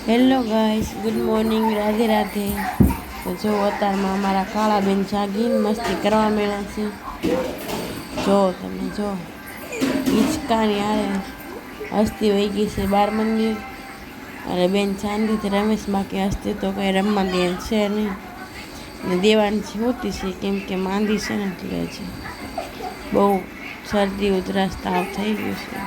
Hello guys, good morning, Radhe Radhe. તો જો અત્યારમાં અમારા કાળાબેન જાગીને મસ્તી કરવા મળ્યા છે। જો તમે જો હિંચકાની આરે હસ્તી વહી ગઈ છે 12 મંદિર અને બેન શાંતિથી રમેશ, બાકી હસ્તી તો કંઈ રમવા દે છે નહીં ને દેવાની હોતી છે કેમ કે માંદી છે ને એટલે છે બહુ શરદી ઉધરસ તાવ થઈ ગયું છે।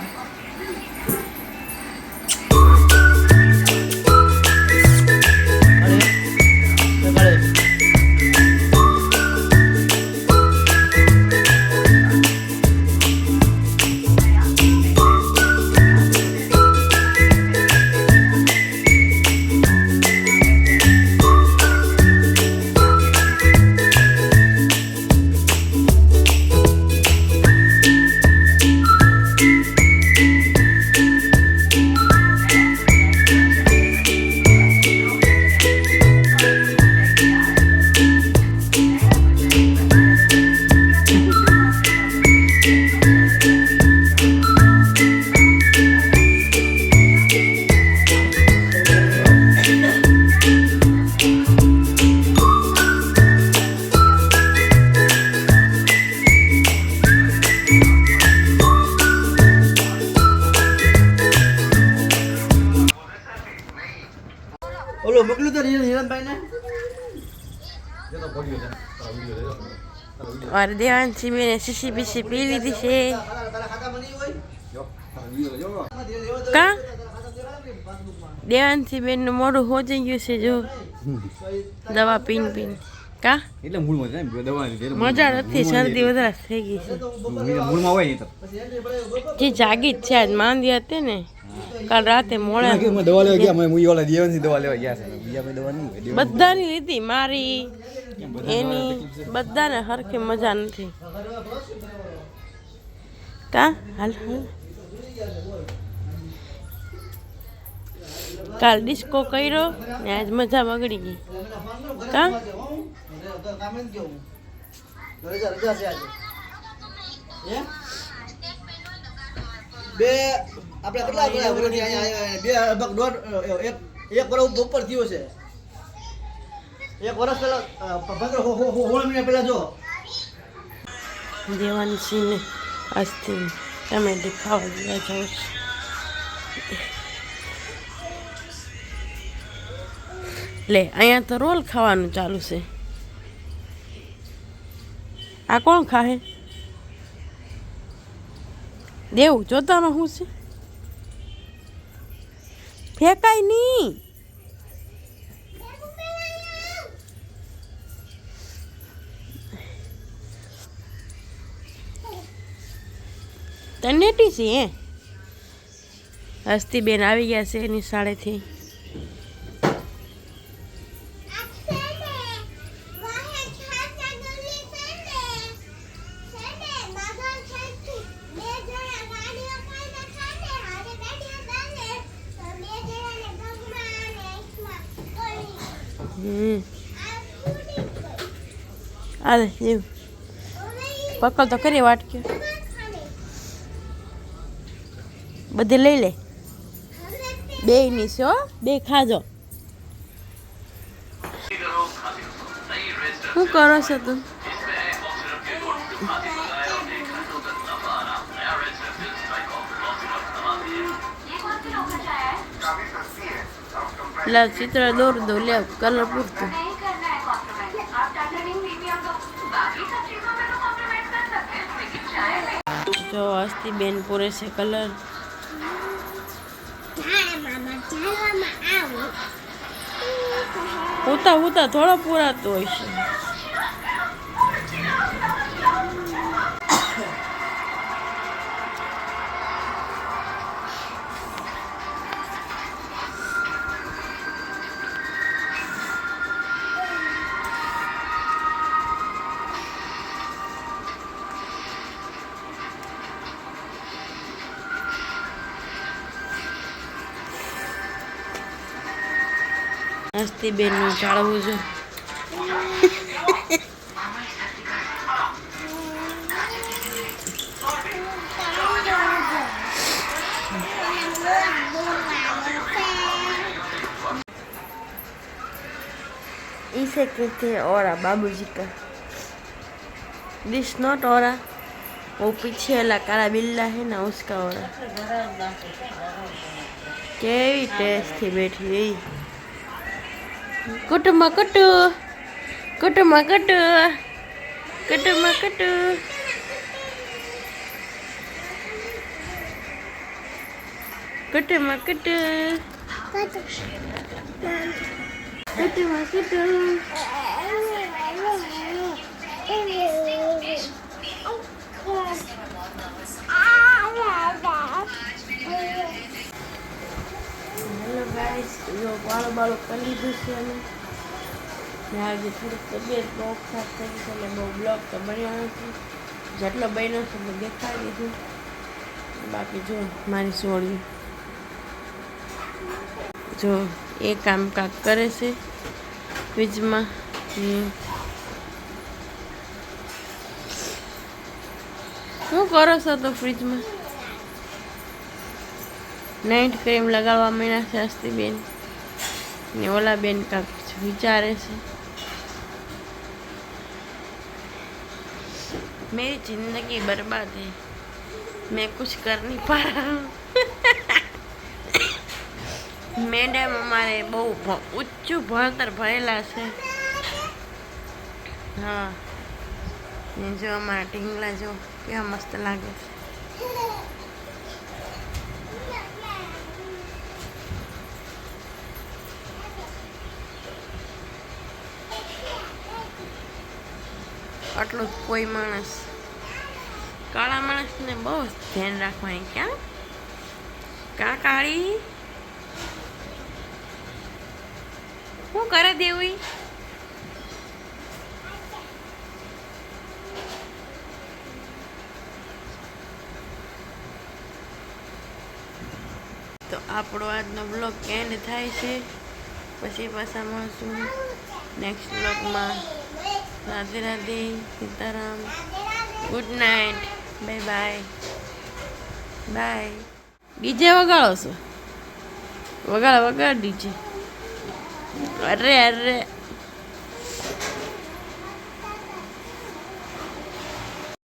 ઓલો મોકલું તો હિરણભાઈ ને और देवांशी मैंने शीशी पीसी पी ली थी से का देवांशी बेन नु मोडું हो गયું છે જો દવા પીન પીન કા એટલે મૂળમાં છે દવા મજા નથી, શરદી વધારે થઈ ગઈ છે। મૂળમાં હોય ને જે જાગી જ છે આજ માંદી હતી ને કાલ રાતે મોડા તો દવા લેવા ગયા હું ઓલા દેવનથી દવા લેવા ગયા છે બીજા કોઈ દવા નહીં બધાની લીધી, મારી એની બધાને હરખી મજા નથી કા હાલ હાલ કાલ ડિસ્કો કર્યો ને આજ મજા બગડી ગઈ કા બે આપણે કેટલા વર્ષથી અહીંયા આવ્યા? બે લગભગ દોઢ એક વર્ષ ઉપર થયો છે। એક વર્ષ પહેલા 16 મહિના પહેલા જો દેવાંશીને આજથી ટમેટી ખાવા ગયા જાઉં છું। લે અહીંયા તો રોલ ખાવાનું ચાલુ છે, આ કોણ ખાહે? દેવું જોતામાં શું છે? ફેંકાય નહીં, તનેટી છે હે? હસ્તી બેન આવી ગયા છે એની શાળેથી। અરે જીવ પકડ તો કરી વાટક્યો બધી લઈ લે, બે ની છે હો, બે ખાજો। શું કરો છો તું? લે ચિત્ર દોર દો, લે કલર પૂરતું। જો હસ્તી બેન પૂરે છે કલર, ઉતા ઉતા થોડો પૂરાતો હોય છે। હસ્તી બેન નું ચાળવું જો इसे कहते हैं ओरा बाबूजी का। दिस नॉट ओरा, वो पीछे वाला काला बिल्ला है ना उसका ओरा। केवी टेस्ट थी बैठी हुई। कुटुमा कुटु, कुटुमा कुटु, कुटुमा कुटु। कुटुमा कुटु, कुटुमा कुटु। हेलो गाइस, जो बालो कर लीधुं छे अमे आज थोड़ी तबियत बहुत खराब थई छे એટલે બહુ બ્લોગ તો બન્યો નથી, જેટલો બન્યો છે એટલો દેખાડી દીધું। બાકી જો મારી સોળી જો એ કામ કાક કરે છે ફ્રીજમાં। શું કરો છો તો ફ્રીજમાં? નાઇટ ક્રીમ લગાડવા માંડ્યા છે અસ્તીબેન ને ઓલા બેન કાંક વિચારે છે। मेरी जिंदगी बर्बाद है, मैं कुछ कर नहीं पा रहा हूँ। मैडम हमारे बहु ऊंचू भणतर भरेला है। हाँ जो हमारा ढींगला जो क्या मस्त लागे। આટલું કોઈ માણસ કાળા માણસને બહુ ધ્યાન રાખવાની। ક્યાં કા કાળી શું કરે દેવી? તો આપણો આજનો બ્લોગ એન્ડ થાય છે, પછી પાછા મળશું નેક્સ્ટ બ્લોગમાં। Radhe Radhe, Sitaram, good night, bye bye bye. DJ वगाड़ो छो? वगाड़ वगाड़ डीजे। अरे अरे